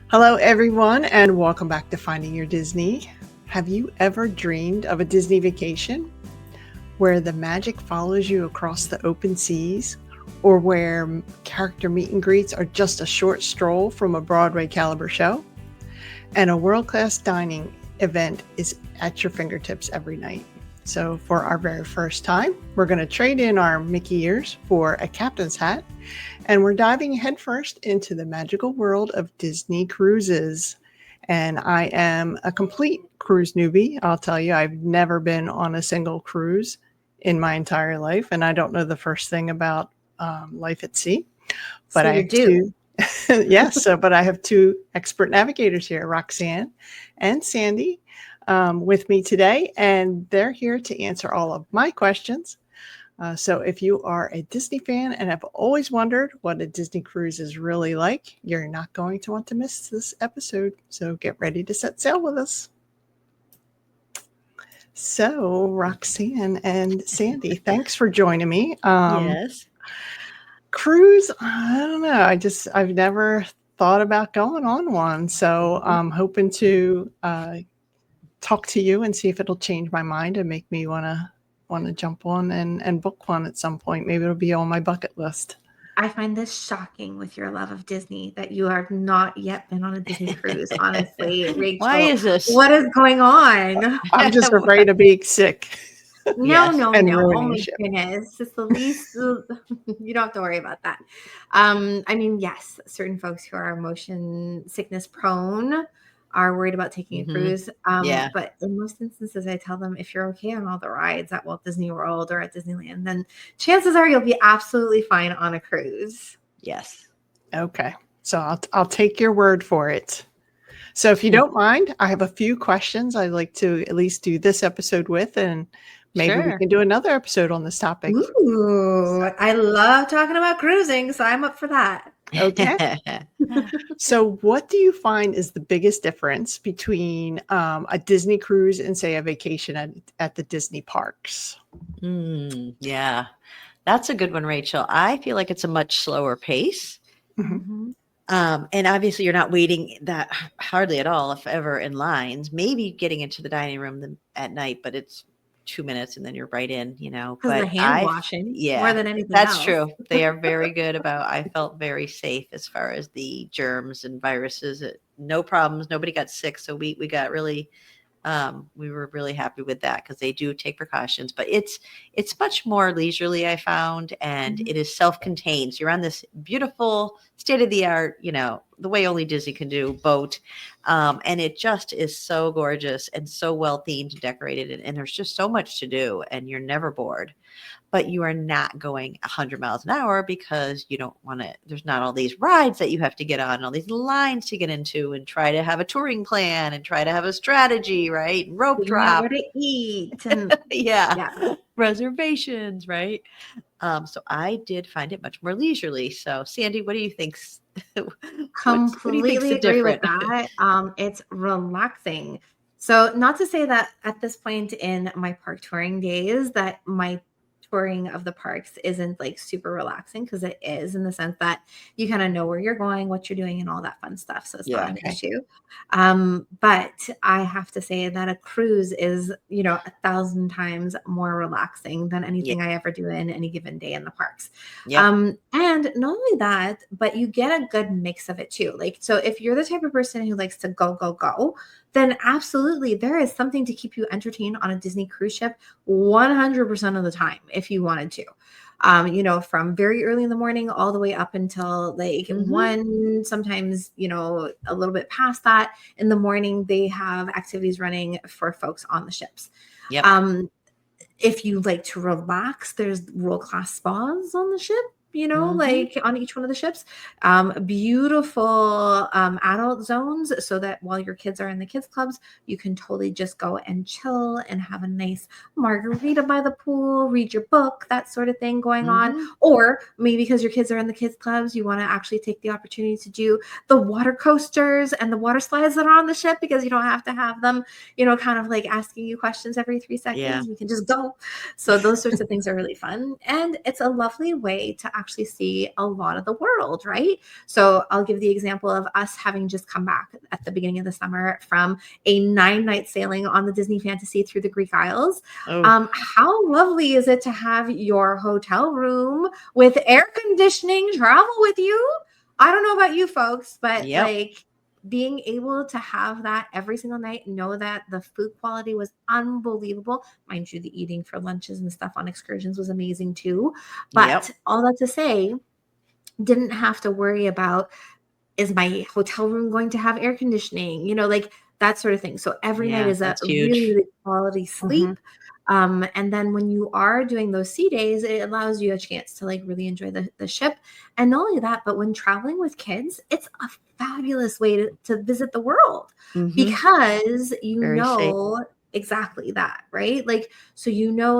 Hello, everyone, and welcome back to Finding Your Disney. Have you ever dreamed of a Disney vacation where the magic follows you across the open seas, or where character meet and greets are just a short stroll from a Broadway caliber show, and a world-class dining event is at your fingertips every night? So for our very first time, we're going to trade in our Mickey ears for a captain's hat, and we're diving headfirst into the magical world of Disney cruises. And I am a complete cruise newbie. I'll tell you, I've never been on a single cruise in my entire life, and I don't know the first thing about life at sea. But So I you have do. two, yes. But I have two expert navigators here, Roxanne and Sandy, with me today, and they're here to answer all of my questions. So if you are a Disney fan and have always wondered what a Disney cruise is really like, you're not going to want to miss this episode. So get ready to set sail with us. So Roxanne and Sandy, thanks for joining me. Yes. Cruise, I don't know. I've never thought about going on one. So I'm hoping to talk to you and see if it'll change my mind and make me want to jump on and book one at some point. Maybe it'll be on my bucket list. I find this shocking with your love of Disney that you have not yet been on a Disney cruise. Honestly, Rachel, Why is this? what is going on? I'm just afraid of being sick. No, Yes. no, And no. Oh ruining my a ship. goodness. It's the least you don't have to worry about that. I mean, yes, certain folks who are motion sickness prone are worried about taking a Mhm. cruise. Yeah. But in most instances, I tell them if you're okay on all the rides at Walt Disney World or at Disneyland, then chances are you'll be absolutely fine on a cruise. Yes. Okay. So I'll take your word for it. So if you don't mind, I have a few questions I'd like to at least do this episode with, and maybe we Sure. can do another episode on this topic. Ooh, I love talking about cruising, so I'm up for that. Okay. So what do you find is the biggest difference between a Disney cruise and, say, a vacation at the Disney parks? Yeah. That's a good one, Rachel. I feel like it's a much slower pace. Mhm. And obviously you're not waiting that hardly at all, if ever, in lines, maybe getting into the dining room at night, but it's 2 minutes and then you're right in, Because but the hand washing more yeah, than anything that's else. true. They are very good about, I felt very safe as far as the germs and viruses, no problems. Nobody got sick. So we got really, we were really happy with that because they do take precautions, but it's much more leisurely, I found, and Mhm. it is self-contained. So you're on this beautiful state-of-the-art, the way only Disney can do, boat. And it just is so gorgeous and so well themed and decorated. And there's just so much to do and you're never bored. But you are not going 100 miles an hour because you don't want to, there's not all these rides that you have to get on, all these lines to get into and try to have a touring plan and try to have a strategy, right? And rope Figuring out drop. where to eat and Yeah. Reservations, right? So I did find it much more leisurely. So Sandy, what do you think? What do you think's completely the agree with difference? that. It's relaxing. So not to say that at this point in my park touring days that my touring of the parks isn't like super relaxing, because it is, in the sense that you kind of know where you're going, what you're doing, and all that fun stuff. So it's not Yeah. an Okay. issue. But I have to say that a cruise is, 1,000 times more relaxing than anything I ever do in any given day in the parks. Yep. And not only that, but you get a good mix of it too. Like, so if you're the type of person who likes to go, then absolutely there is something to keep you entertained on a Disney cruise ship 100% of the time if you wanted to. From very early in the morning all the way up until like Mhm. 1, sometimes, a little bit past that in the morning, they have activities running for folks on the ships. Yep. If you like to relax, there's world-class spas on the ship, Mhm. like on each one of the ships. Beautiful adult zones, so that while your kids are in the kids clubs, you can totally just go and chill and have a nice margarita by the pool, read your book, that sort of thing going on. Mhm. Or maybe because your kids are in the kids clubs, you want to actually take the opportunity to do the water coasters and the water slides that are on the ship, because you don't have to have them, kind of like asking you questions every 3 seconds. Yeah. You can just go. So those sorts of things are really fun. And it's a lovely way to actually see a lot of the world, right? So I'll give the example of us having just come back at the beginning of the summer from a 9-night sailing on the Disney Fantasy through the Greek Isles. Oh, How lovely is it to have your hotel room with air conditioning travel with you? I don't know about you folks, but yep. like being able to have that every single night, know that the food quality was unbelievable. Mind you, the eating for lunches and stuff on excursions was amazing too. But Yep. all that to say, didn't have to worry about, is my hotel room going to have air conditioning? Like that sort of thing. So every night Yeah, is a that's really, huge. really quality Mhm. sleep. And then when you are doing those sea days, it allows you a chance to like really enjoy the ship. And not only that, but when traveling with kids, it's a fabulous way to visit the world Mhm. because Very safe. exactly that, right? Like, so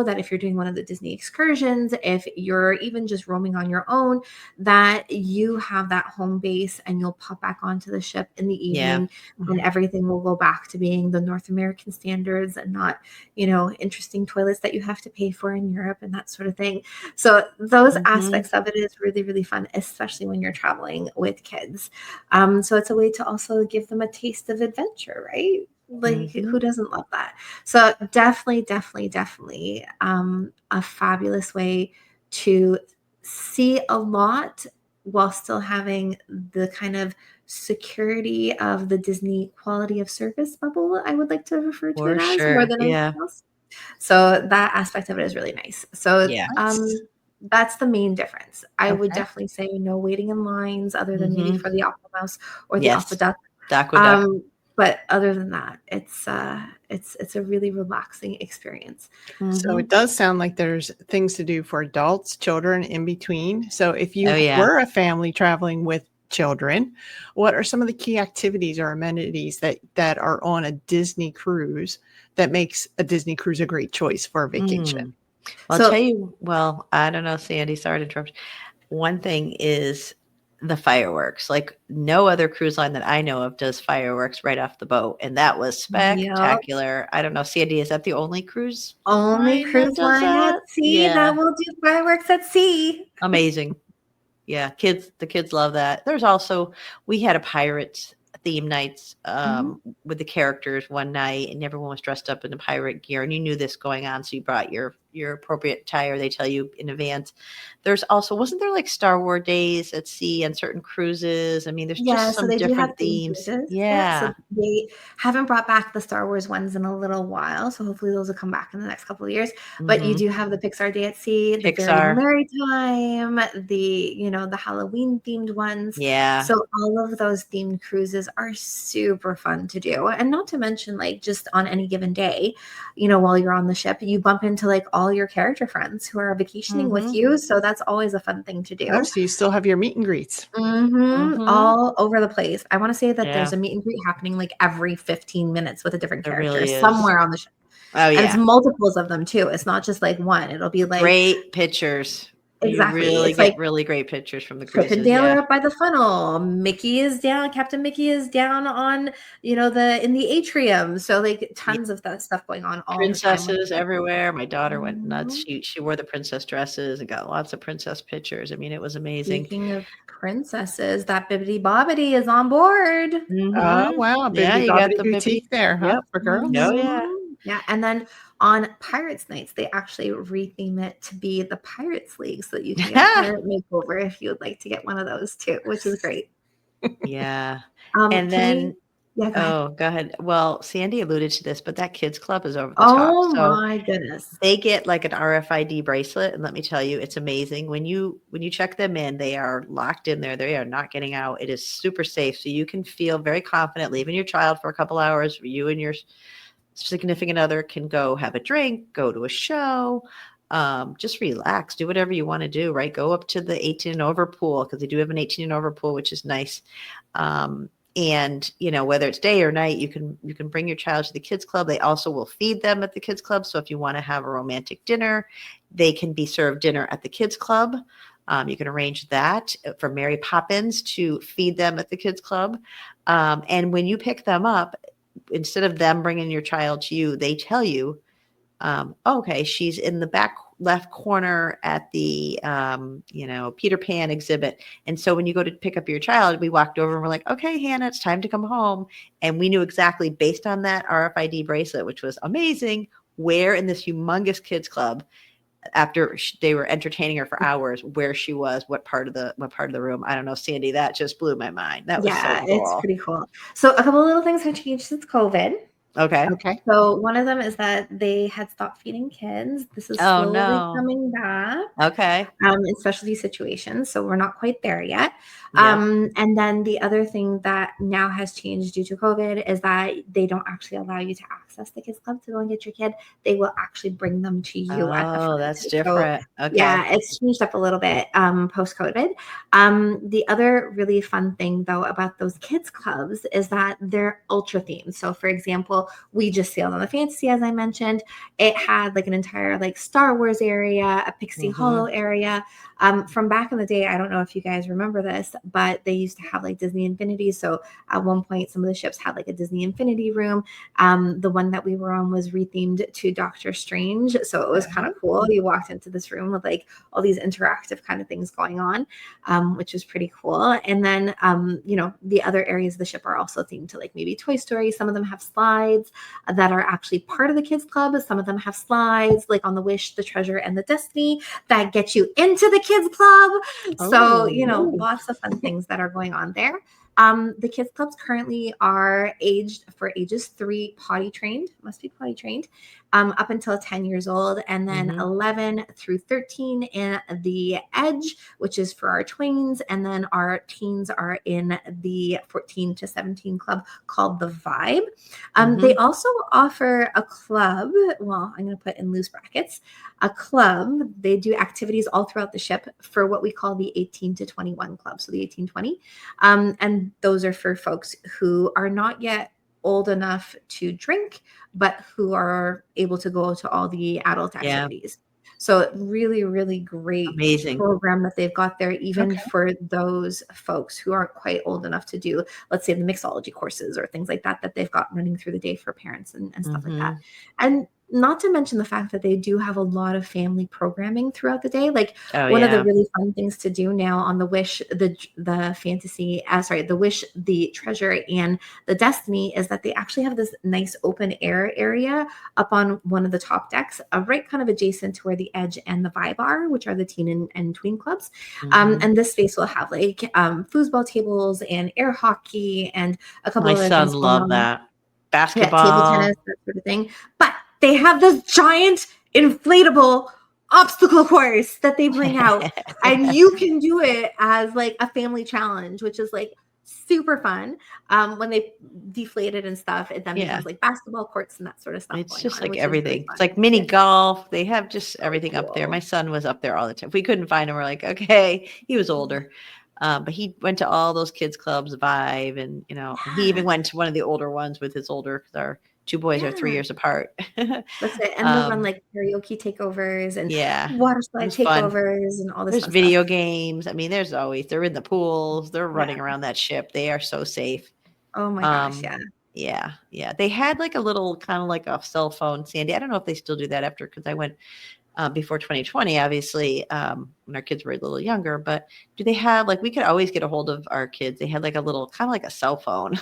that if you're doing one of the Disney excursions, if you're even just roaming on your own, that you have that home base and you'll pop back onto the ship in the Yeah. evening and Mhm. everything will go back to being the North American standards and not, interesting toilets that you have to pay for in Europe and that sort of thing. So those Mhm. aspects of it is really, really fun, especially when you're traveling with kids. So it's a way to also give them a taste of adventure, right? Like who Mhm. doesn't love that? So definitely, definitely, definitely a fabulous way to see a lot while still having the kind of security of the Disney quality of service bubble, I would like to refer to it For as more sure. than anything Yeah. else. So that aspect of it is really nice. So Yeah. Nice. that's the main difference. I would Okay. definitely say no waiting in lines other than maybe Mhm. for the Aqua Mouse or the Aqua Yes. Duck. Aqueduct. But other than that, it's a really relaxing experience. So it Mhm. does sound like there's things to do for adults, children, in between. So if Oh, you yeah. were a family traveling with children, what are some of the key activities or amenities that are on a Disney cruise that makes a Disney cruise a great choice for a vacation? Mm. Well, I'll So tell you, well, I don't know, Sandy, sorry to interrupt. One thing is the fireworks. Like no other cruise line that I know of does fireworks right off the boat, and that was yeah, spectacular. I don't know, Sandy, is that the only cruise only line that cruise does line at that? sea Yeah, that will do fireworks at sea. amazing. Yeah, the kids love that. There's also we had a pirates theme nights Mhm. with the characters one night, and everyone was dressed up in the pirate gear, and you knew this going on, so you brought your appropriate attire. They tell you in advance. There's also wasn't there like Star Wars days at sea on certain cruises? I mean, there's Yeah, just so some they do have different themed themes. cruises. Yep, so Yeah, they haven't brought back the Star Wars ones in a little while, so hopefully those will come back in the next couple of years, but you hmm do have the Pixar Day at Sea, the Very Pixar. Merry Time, the Halloween themed ones. Yeah, So all of those themed cruises are super fun to do, and not to mention, like, just on any given day, while you're on the ship, you bump into, like, all your character friends who are vacationing with hmm you, so that's always a fun thing to Oh, do. so you still have your meet and greets. hmm All over the place. I wanna say that yeah, there's a meet and greet happening, like, every 15 minutes with a different there character really is. somewhere on the ship, Oh and it's yeah, multiples of them too. It's not just, like, one. It'll be, like great pictures. You exactly. really It's get like really great pictures from the Chip and cruises. Dale Yeah. are up by the funnel. Mickey is down Captain Mickey is down on, the in the atrium. So, like, Yeah, tons of that stuff going on all the time with princesses the everywhere. My daughter went nuts. Mhm. She wore the princess dresses and got lots of princess pictures. I mean, it was amazing. Speaking of princesses, that Bibbidi Bobbidi is on board. Oh, Mhm. wow, Yeah, Bibbidi you got Bobbidi the bibbity. Boutique there, huh, Yep. for girls? Oh, yeah. Yeah, and then on Pirates Nights, they actually retheme it to be the Pirates League so that you can get a pirate makeover if you would like to get one of those too, which is great. Yeah. And Can we then Yeah, go ahead. oh, go ahead. Well, Sandy alluded to this, but that kids club is over the top. Oh So my goodness. they get like an RFID bracelet, and let me tell you, it's amazing. When you check them in, they are locked in there. They are not getting out. It is super safe. So you can feel very confident leaving your child for a couple hours. You and your significant other can go have a drink, go to a show, just relax, do whatever you want to do, right? Go up to the 18 and over pool because they do have an 18 and over pool, which is nice. And whether it's day or night, you can bring your child to the kids club. They also will feed them at the kids club. So if you want to have a romantic dinner, they can be served dinner at the kids club. You can arrange that for Mary Poppins to feed them at the kids club. And when you pick them up, instead of them bringing your child to you, they tell you, okay, she's in the back left corner at the Peter Pan exhibit. And so when you go to pick up your child, we walked over and we're like, okay, Hannah, it's time to come home. And we knew exactly, based on that RFID bracelet, which was amazing, where in this humongous kids club, after they were entertaining her for hours, where she was, what part of the room. I don't know, Sandy, that just blew my mind. That was so cool. It's pretty cool. So a couple of little things have changed since COVID. Okay. So one of them is that they had stopped feeding kids. This is slowly coming back. Okay. In specialty situations. So we're not quite there yet. Yep. And then the other thing that now has changed due to COVID is that they don't actually allow you to access the kids club to go and get your kid. They will actually bring them to you at the front. Oh, that's different. So, okay. Yeah, it's changed up a little bit post-COVID. The other really fun thing, though, about those kids clubs is that they're ultra themed. So, for example, we just sailed on the Fantasy, as I mentioned. It had like an entire like Star Wars area, a Pixie Hollow area. From back in the day, I don't know if you guys remember this, but they used to have like Disney Infinity. So at one point, some of the ships had like a Disney Infinity room. The one that we were on was rethemed to Doctor Strange. So it was kind of cool. You walked into this room with like all these interactive kind of things going on, which was pretty cool. And then, the other areas of the ship are also themed to like maybe Toy Story. Some of them have slides that are actually part of the kids club. Some of them have slides like on the Wish, the Treasure, and the Destiny that get you into the kids club. So, lots of fun things that are going on there. The kids clubs currently are ages 3 potty trained, must be potty trained, up until 10 years old, and then 11 through 13 in the Edge, which is for our tweens, and then our teens are in the 14 to 17 club called the Vibe. They also offer a club, well, I'm going to put in loose brackets, a club. They do activities all throughout the ship for what we call the 18 to 21 club, so the 18-20. And those are for folks who are not yet old enough to drink, but who are able to go to all the adult activities. So really, really great program that they've got there, even for those folks who aren't quite old enough to do, let's say, the mixology courses or things like that they've got running through the day for parents and stuff like that. And not to mention the fact that they do have a lot of family programming throughout the day. Like one of the really fun things to do now on the Wish, the Wish, the Treasure, and the Destiny is that they actually have this nice open air area up on one of the top decks, right kind of adjacent to where the Edge and the Vibe are, which are the teen and tween clubs. And this space will have like foosball tables and air hockey and a couple of other things. My son loved that. Basketball. Table tennis, that sort of thing. But they have this giant inflatable obstacle course that they bring out, and you can do it as like a family challenge, which is like super fun. When they deflate it and stuff, it then becomes like basketball courts and that sort of stuff. It's just like everything. It's like mini golf. They have just everything up there. My son was up there all the time. If we couldn't find him, we're like, okay, he was older. But he went to all those kids clubs, Vibe, and he even went to one of the older ones with his older, because our 2 boys are 3 years apart. That's it. And they'll run like karaoke takeovers and water slide takeovers and all this. There's video games. I mean, they're in the pools. They're running around that ship. They are so safe. Oh my gosh. Yeah. They had like a little kind of like a cell phone, Sandy. I don't know if they still do that after, because I went before 2020, obviously, when our kids were a little younger. But do they have, like, we could always get a hold of our kids. They had like a little, kind of like a cell phone.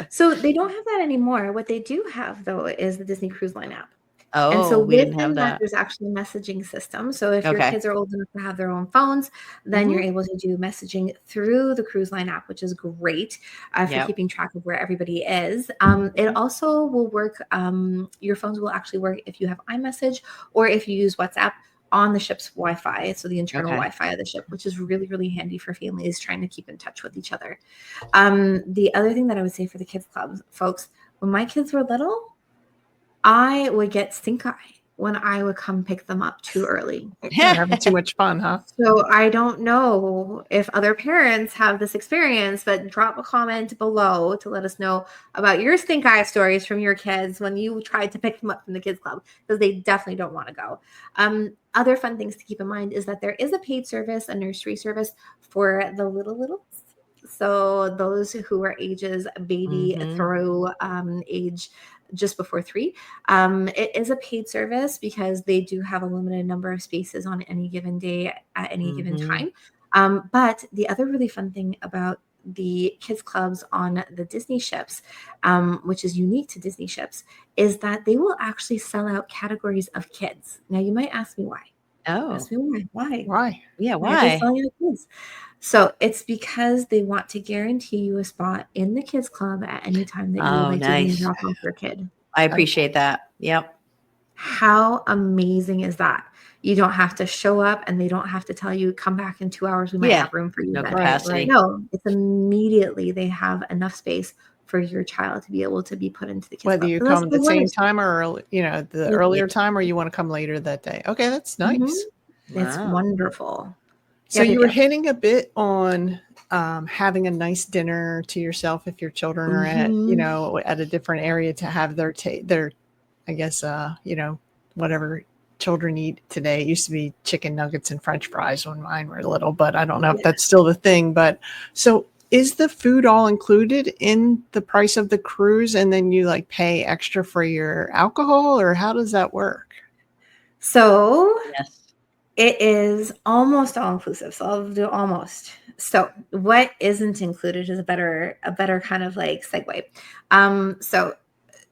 So they don't have that anymore. What they do have, though, is the Disney Cruise Line app. Oh, and so we didn't have that. There's actually a messaging system. So if your kids are old enough to have their own phones, then you're able to do messaging through the Cruise Line app, which is great for keeping track of where everybody is. It also will work. Your phones will actually work if you have iMessage or if you use WhatsApp on the ship's Wi-Fi, so the internal Wi-Fi of the ship, which is really, really handy for families trying to keep in touch with each other. The other thing that I would say for the kids clubs, folks, when my kids were little, I would get stink eye when I would come pick them up too early. You're having too much fun, huh? So I don't know if other parents have this experience, but drop a comment below to let us know about your stink eye stories from your kids when you tried to pick them up from the kids club, because they definitely don't want to go. Other fun things to keep in mind is that there is a paid service, a nursery service for the littles. So those who are ages baby through age just before 3. It is a paid service because they do have a limited number of spaces on any given day at any given time. But the other really fun thing about the kids clubs on the Disney ships, which is unique to Disney ships, is that they will actually sell out categories of kids. Now you might ask me why. Oh, Ask me why. Why? yeah. Why are they Why? selling out kids? So it's because they want to guarantee you a spot in the kids club at any time that you would Oh, like to nice. drop off your kid. I appreciate that. Yep. How amazing is that? You don't have to show up and they don't have to tell you, come back in 2 hours. We might Yeah. have room for you No then. capacity. No, it's immediately they have enough space for your child to be able to be put into the kids Whether club. you So that's come the the same wonders. time or, the earlier time, or you want to come later that day. Okay, that's Mhm. nice. It's Wow. wonderful. So Yep, you yep, were yep. hitting a bit on having a nice dinner to yourself if your children are at, Mhm. at a different area to have their, I guess, whatever children eat today. It used to be chicken nuggets and French fries when mine were little, but I don't know if Yeah. that's still the thing. But so is the food all included in the price of the cruise, and then you like pay extra for your alcohol, or how does that work? So Yes. it is almost all inclusive. So I'll do almost. So what isn't included is a better kind of like segue. So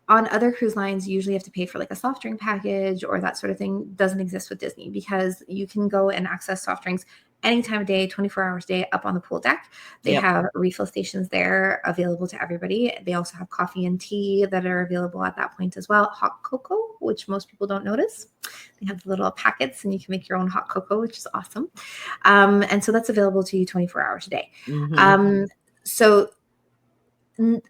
on other cruise lines, you usually have to pay for like a soft drink package or that sort of thing. Doesn't exist with Disney because you can go and access soft drinks any time of day, 24 hours a day up on the pool deck. They Yep. have refill stations there available to everybody. They also have coffee and tea that are available at that point as well. Hot cocoa, which most people don't notice. They have the little packets and you can make your own hot cocoa, which is awesome. And so that's available to you 24 hours a day. So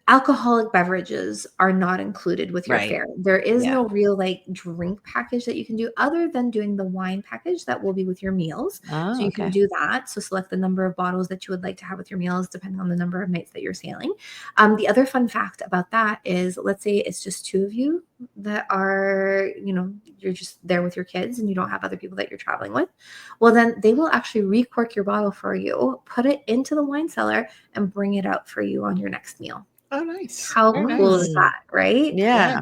alcoholic beverages are not included with your Right. fare. There is Yeah. no real like drink package that you can do other than doing the wine package that will be with your meals. Oh, So you can okay. do that. So select the number of bottles that you would like to have with your meals, depending on the number of nights that you're sailing. The other fun fact about that is, let's say it's just 2 of you that are, you're just there with your kids and you don't have other people that you're traveling with. Well, then they will actually recork your bottle for you, put it into the wine cellar, and bring it out for you on your next meal. Oh, nice. How Very cool nice. is that, right? Yeah.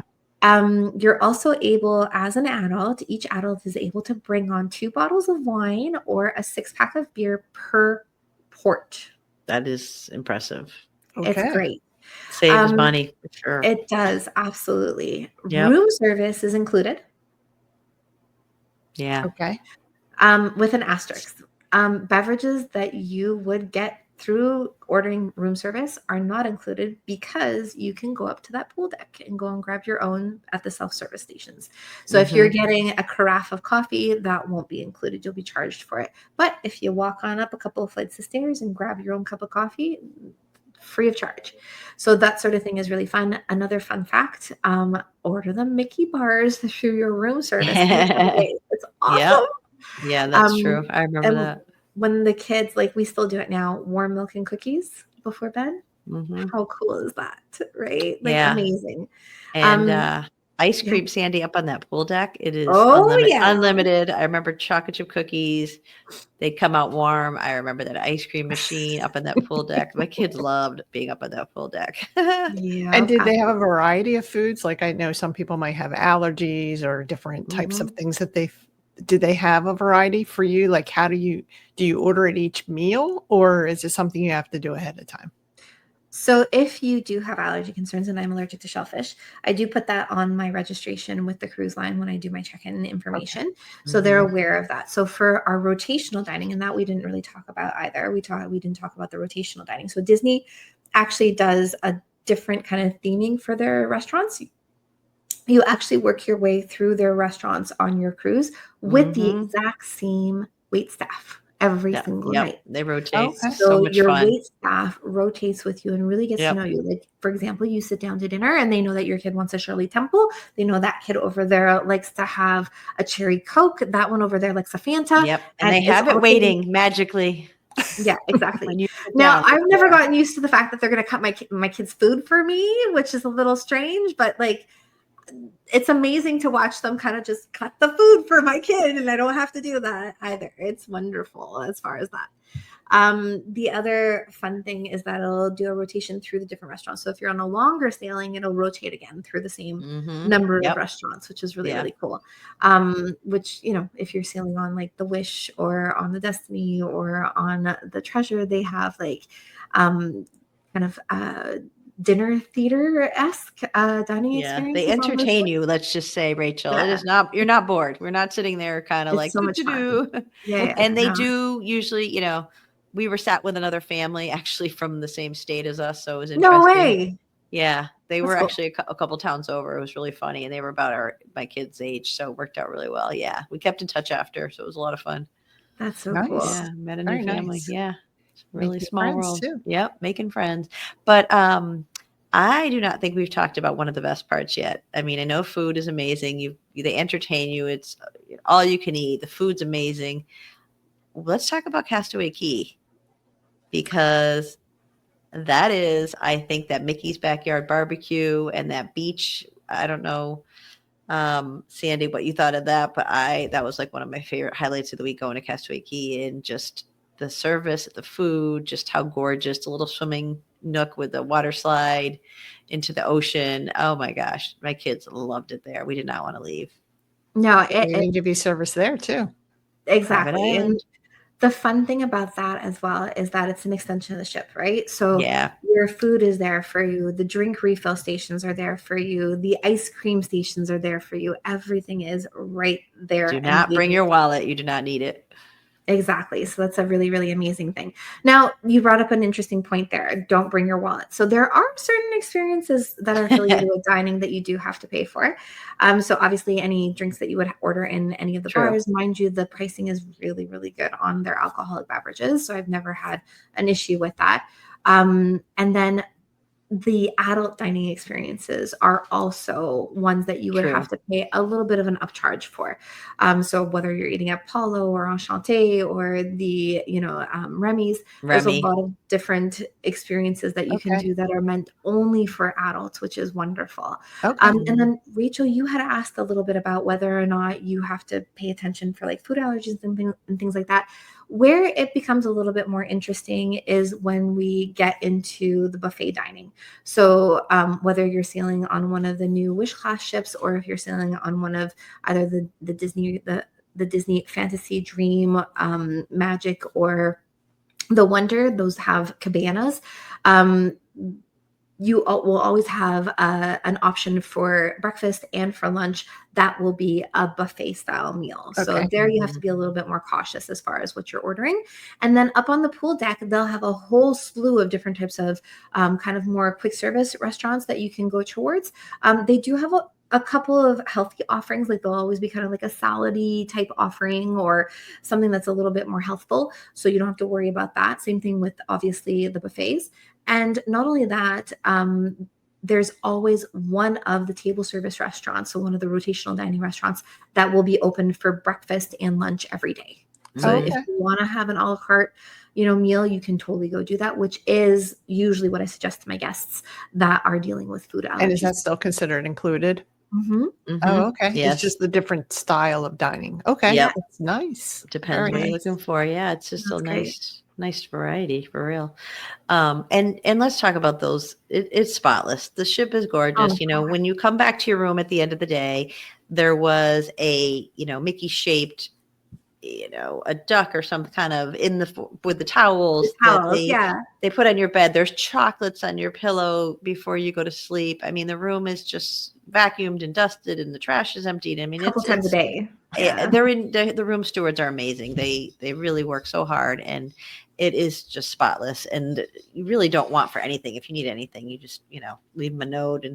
You're also able, as an adult, each adult is able to bring on 2 bottles of wine or a 6-pack of beer per port. That is impressive. It's Okay. great. Saves money for sure. It does, absolutely. Yep. Room service is included. Yeah. Okay. With an asterisk. Beverages that you would get through ordering room service are not included because you can go up to that pool deck and go and grab your own at the self-service stations. So if you're getting a carafe of coffee, that won't be included. You'll be charged for it. But if you walk on up a couple of flights of stairs and grab your own cup of coffee, free of charge. So that sort of thing is really fun. Another fun fact, order the Mickey bars through your room service. It's awesome. Yep. Yeah, that's true. I remember that. When the kids, like we still do it now, warm milk and cookies before bed. How cool is that, right? Like amazing. And ice yeah. cream, Sandy, up on that pool deck. It is yeah. unlimited. I remember chocolate chip cookies. They'd come out warm. I remember that ice cream machine up on that pool deck. My kids loved being up on that pool deck. Yeah. And did they have a variety of foods? Like I know some people might have allergies or different types of things that did they have a variety for you? Like how do you order at each meal, or is it something you have to do ahead of time? So if you do have allergy concerns, and I'm allergic to shellfish, I do put that on my registration with the cruise line when I do my check-in information. Okay. So they're aware of that. So for our rotational dining, and that we didn't really talk about either. We didn't talk about the rotational dining. So Disney actually does a different kind of theming for their restaurants. You actually work your way through their restaurants on your cruise with the exact same wait staff every single night. They rotate. Okay. So much your fun. wait staff rotates with you and really gets to know you. Like, for example, you sit down to dinner and they know that your kid wants a Shirley Temple. They know that kid over there likes to have a cherry Coke. That one over there likes a Fanta. Yep. And they have it waiting magically. Yeah, exactly. Now, I've never gotten used to the fact that they're going to cut my kid's food for me, which is a little strange, but like, it's amazing to watch them kind of just cut the food for my kid, and I don't have to do that either. It's wonderful as far as that. The other fun thing is that it'll do a rotation through the different restaurants. So if you're on a longer sailing, it'll rotate again through the same number of restaurants, which is really, really cool. Which, you know, if you're sailing on like the Wish or on the Destiny or on the Treasure, they have like kind of dinner theater-esque dining experiences. They entertain you, let's just say, Rachel. It is not, you're not bored. We're not sitting there kind of like so much fun. And they do usually, you know, we were sat with another family actually from the same state as us, so it was interesting. No way. Yeah, they That's were cool. actually a couple towns over. It was really funny, and they were about my kids' age, so it worked out really well. Yeah, we kept in touch after, so it was a lot of fun. That's so Nice. cool. Yeah, met a new family. Nice. Yeah, it's a really Making small friends, world. too. Yep, making friends. But I do not think we've talked about one of the best parts yet. I mean, I know food is amazing. They entertain you. It's all you can eat. The food's amazing. Let's talk about Castaway Cay, because that is, I think, that Mickey's Backyard Barbecue and that beach. I don't know, Sandy, what you thought of that, but that was like one of my favorite highlights of the week, going to Castaway Cay, and just the service, the food, just how gorgeous, the little swimming nook with the water slide into the ocean. Oh my gosh, my kids loved it there. We did not want to leave. No, They even give you service there too. Exactly. And the fun thing about that as well is that it's an extension of the ship, right? So your food is there for you. The drink refill stations are there for you. The ice cream stations are there for you. Everything is right there. Do not bring your wallet. You do not need it. Exactly. So that's a really, really amazing thing. Now, you brought up an interesting point there. Don't bring your wallet. So there are certain experiences that are affiliated with dining that you do have to pay for. So obviously any drinks that you would order in any of the bars, mind you, the pricing is really, really good on their alcoholic beverages. So I've never had an issue with that. And then the adult dining experiences are also ones that you would have to pay a little bit of an upcharge for. So whether you're eating at Paulo or Enchanté or the, Remy's, there's a lot of different experiences that you can do that are meant only for adults, which is wonderful. And then Rachel, you had asked a little bit about whether or not you have to pay attention for like food allergies and things like that. Where it becomes a little bit more interesting is when we get into the buffet dining. So whether you're sailing on one of the new Wish class ships, or if you're sailing on one of either the Disney, the Disney Fantasy Dream, Magic, or the Wonder, those have cabanas. You will always have an option for breakfast and for lunch that will be a buffet style meal. So there you have to be a little bit more cautious as far as what you're ordering. And then up on the pool deck, they'll have a whole slew of different types of kind of more quick service restaurants that you can go towards. They do have a couple of healthy offerings, like they'll always be kind of like a salad-y type offering or something that's a little bit more healthful. So you don't have to worry about that. Same thing with obviously the buffets. And not only that, there's always one of the table service restaurants, so one of the rotational dining restaurants that will be open for breakfast and lunch every day. So if you want to have an a la carte, meal, you can totally go do that, which is usually what I suggest to my guests that are dealing with food allergies. And is that still considered included? Mm-hmm. Oh, okay. Yes. It's just the different style of dining. Okay. Yep. That's nice. Depends what you're looking for. Yeah, it's just a nice variety for real. And let's talk about those. It's spotless. The ship is gorgeous. When you come back to your room at the end of the day, there was a, Mickey shaped, a duck or some kind of with the towels that they put on your bed. There's chocolates on your pillow before you go to sleep. I mean, the room is just vacuumed and dusted and the trash is emptied. I mean, a couple times a day. The room stewards are amazing. They really work so hard, and it is just spotless, and you really don't want for anything. If you need anything, you just, leave them a note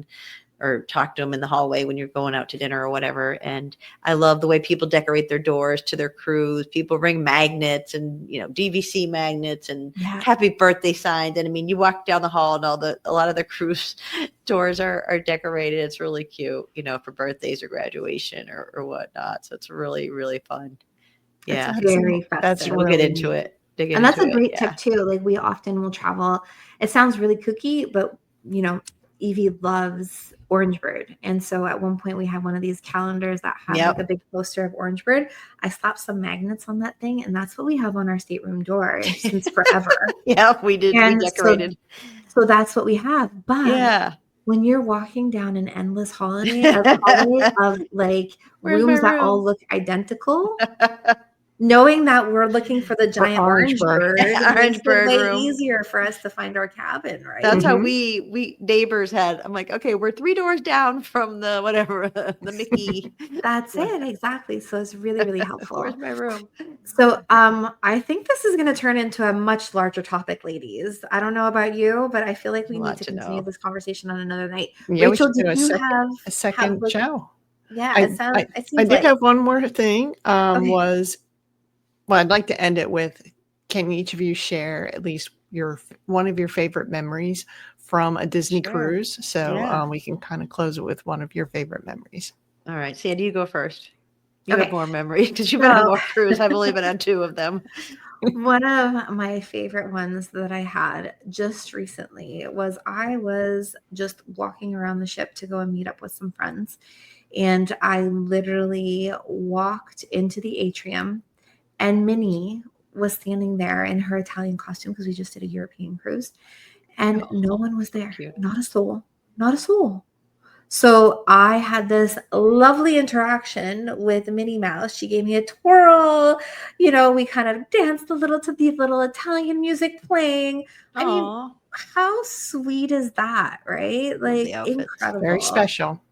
or talk to them in the hallway when you're going out to dinner or whatever. And I love the way people decorate their doors to their cruise. People bring magnets and, DVC magnets and happy birthday signs. And I mean, you walk down the hall and a lot of the cruise doors are decorated. It's really cute, for birthdays or graduation or whatnot. So it's really, really fun. Yeah. It's very festive. We'll get into it. That's a great tip too. Like we often will travel. It sounds really kooky, but Evie loves Orangebird. And so at one point we had one of these calendars that had like a big poster of Orangebird. I slapped some magnets on that thing, and that's what we have on our stateroom door since forever. Yeah, we did. And we decorated. So that's what we have. But when you're walking down an endless hallway of like rooms that all look identical, knowing that we're looking for the giant orange bird makes it way easier for us to find our cabin, right? That's how we neighbors had. I'm like, okay, we're 3 doors down from the whatever, the Mickey. That's it, exactly. So it's really, really helpful. Where's my room? So I think this is going to turn into a much larger topic, ladies. I don't know about you, but I feel like we need to continue this conversation on another night. Yeah, Rachel, we should do have a second show? Yeah, I did have one more thing. Well, I'd like to end it with, can each of you share at least one of your favorite memories from a Disney cruise? So we can kind of close it with one of your favorite memories. All right. Sandy, you go first. You have more memories because you've been on more cruises. I've only been on 2 of them. One of my favorite ones that I had just recently was I was just walking around the ship to go and meet up with some friends. And I literally walked into the atrium, and Minnie was standing there in her Italian costume because we just did a European cruise, and no one was there. Cute. Not a soul. Not a soul. So I had this lovely interaction with Minnie Mouse. She gave me a twirl. You know, we kind of danced a little to the little Italian music playing. I mean, how sweet is that, right? Like, incredible. Very special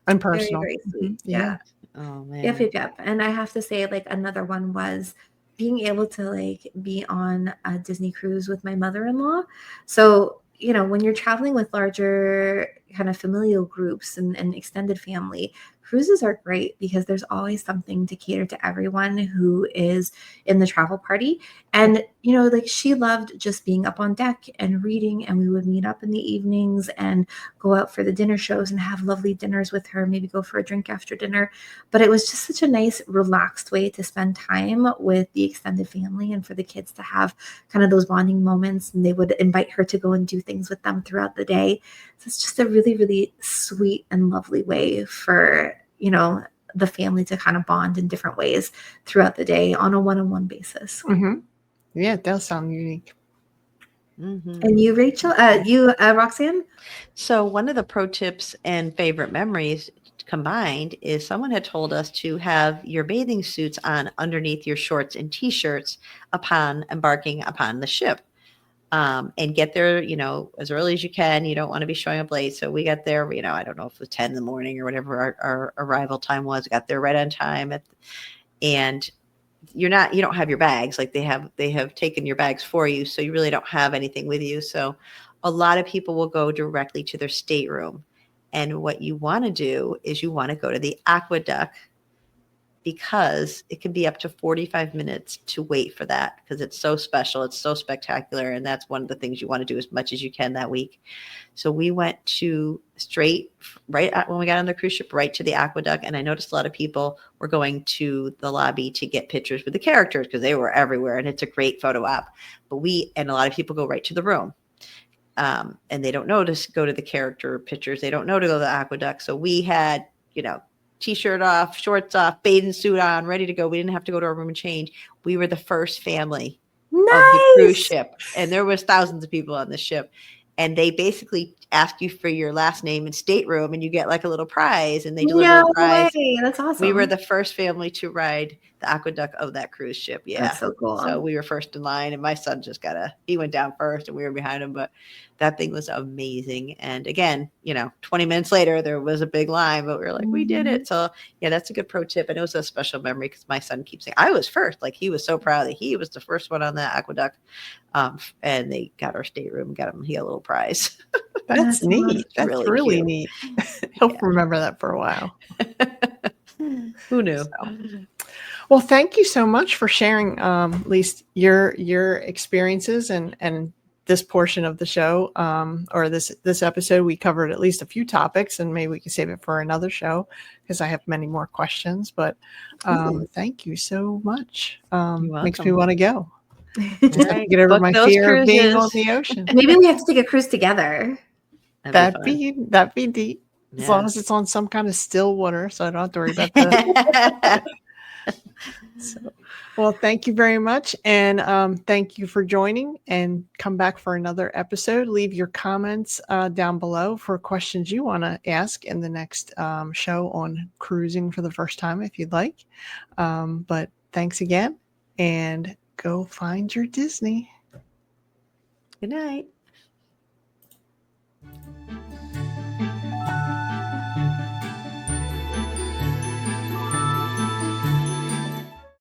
and personal. Very, very sweet. Mm-hmm. Yeah. Oh, man. Yep. And I have to say, like, another one was being able to, like, be on a Disney cruise with my mother-in-law. So, you know, when you're traveling with larger kind of familial groups and extended family, cruises are great because there's always something to cater to everyone who is in the travel party. And, you know, like, she loved just being up on deck and reading, and we would meet up in the evenings and go out for the dinner shows and have lovely dinners with her, maybe go for a drink after dinner. But it was just such a nice, relaxed way to spend time with the extended family and for the kids to have kind of those bonding moments. And they would invite her to go and do things with them throughout the day. So it's just a really, really sweet and lovely way for, you know, the family to kind of bond in different ways throughout the day on a one-on-one basis. Mm-hmm. Yeah, it does sound unique. Mm-hmm. And you, Rachel, Roxanne? So one of the pro tips and favorite memories combined is someone had told us to have your bathing suits on underneath your shorts and t-shirts upon embarking upon the ship. And get there, you know, as early as you can. You don't want to be showing up late. So we got there, you know, I don't know if it was 10 in the morning or whatever our arrival time was. Got there right on time. And you don't have your bags. Like they have taken your bags for you. So you really don't have anything with you. So a lot of people will go directly to their stateroom. And what you want to do is you want to go to the aqueduct, because it can be up to 45 minutes to wait for that, because it's so special. It's so spectacular. And that's one of the things you want to do as much as you can that week. So we went right when we got on the cruise ship, right to the aqueduct. And I noticed a lot of people were going to the lobby to get pictures with the characters because they were everywhere. And it's a great photo op. And a lot of people go right to the room. And they don't know to go to the character pictures. They don't know to go to the aqueduct. So we had, you know, t-shirt off, shorts off, bathing suit on, ready to go. We didn't have to go to our room and change. We were the first family of the cruise ship. And there was thousands of people on the ship. And they basically ask you for your last name and stateroom, and you get like a little prize, and they deliver a prize. Way. That's awesome. We were the first family to ride the aqueduct of that cruise ship. Yeah. That's so cool. So we were first in line, and my son he went down first and we were behind him, but that thing was amazing. And again, you know, 20 minutes later, there was a big line, but we were like, we did it. So yeah, that's a good pro tip. And it was a special memory because my son keeps saying, I was first. Like, he was so proud that he was the first one on the aqueduct. And they got our stateroom, he got a little prize. That's neat. That's really neat. He'll remember that for a while. Who knew? Well, thank you so much for sharing at least your experiences and this portion of the show, or this episode. We covered at least a few topics, and maybe we can save it for another show because I have many more questions. But thank you so much. Makes me want to go. Just have to get over my fear of being on the ocean. Maybe we have to take a cruise together. That'd be That'd be deep. As long Yeah. as it's on some kind of still water, so I don't have to worry about the. So, well, thank you very much, and thank you for joining. And come back for another episode. Leave your comments down below for questions you want to ask in the next show on cruising for the first time, if you'd like. But thanks again, and go find your Disney. Good night.